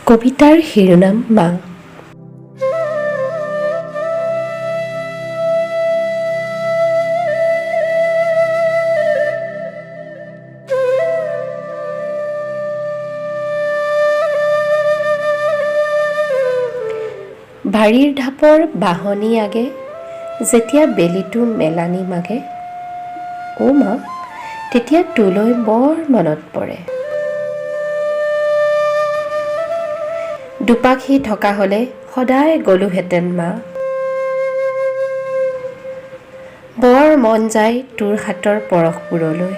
কবিতাৰ শিৰোনাম মা। বাৰীৰ ঢাপৰ বাহনি আগে যেতিয়া বেলিটো মেলানি মাগে, অ' মা, তেতিয়া তোলৈ বৰ মনত পৰে। দুপাখি থকা হ'লে সদায় গ'লোহেঁতেন মা। বৰ মন যায় তোৰ হাতৰ পৰশবোৰলৈ,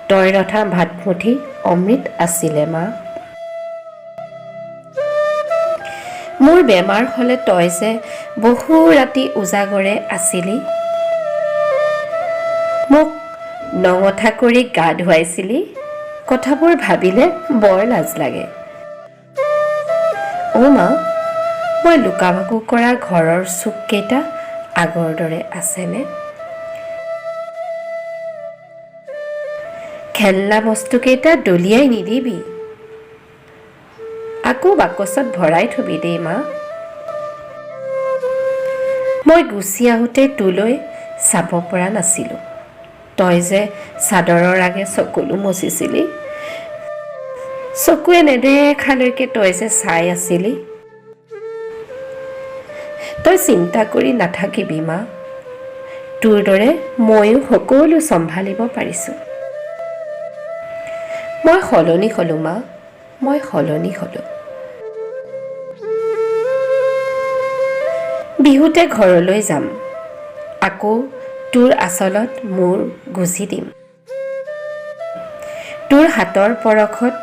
তই ৰন্ধা ভাতমুঠি অমৃত আছিলে মা। মোৰ বেমাৰ হ'লে তই যে বহু ৰাতি উজাগৰে আছিলি, মোক নঙঠা কৰি গা ধুৱাইছিলি, কথাবোৰ ভাবিলে বৰ লাজ লাগে। অ' মা, মই লুকা-ভাকু কৰা ঘৰৰ চুককেইটা আগৰ দৰে আছেনে? খেলনা বস্তুকেইটা দলিয়াই নিদিবি, আকৌ বাকচত ভৰাই থবি দেই মা। মই গুচি আহোঁতে তোলৈ চাব পৰা নাছিলোঁ, তই যে চাদৰৰ আগে চকুলো মচিছিলি, চকুৱে নেদেখালৈকে তই যে চাই আছিলি। তই চিন্তা কৰি নাথাকিবি মা, তোৰ দৰে ময়ো সকলো চম্ভালিব পাৰিছোঁ। মই সলনি হ'লোঁ মা, মই সলনি হ'লোঁ। বিহুতে ঘৰলৈ যাম, আকৌ তোৰ আঁচলত মূৰ গুজি দিম, তোৰ হাতৰ পৰশত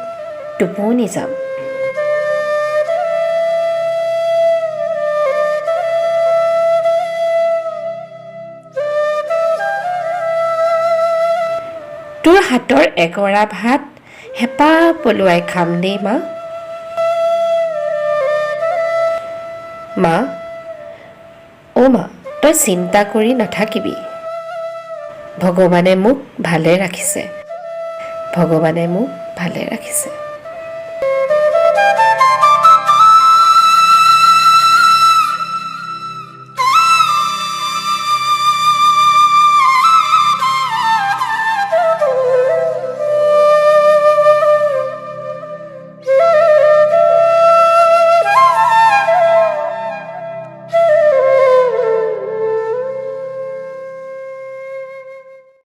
টোপনি যাম। তোৰ হাতৰ এগৰা ভাত হেঁপাহ পলুৱাই খাম দেই মা। মা, অ' মা, তই চিন্তা কৰি নাথাকিবি, ভগৱানে মোক ভালে ৰাখিছে, ভগৱানে মোক ভালে ৰাখিছে।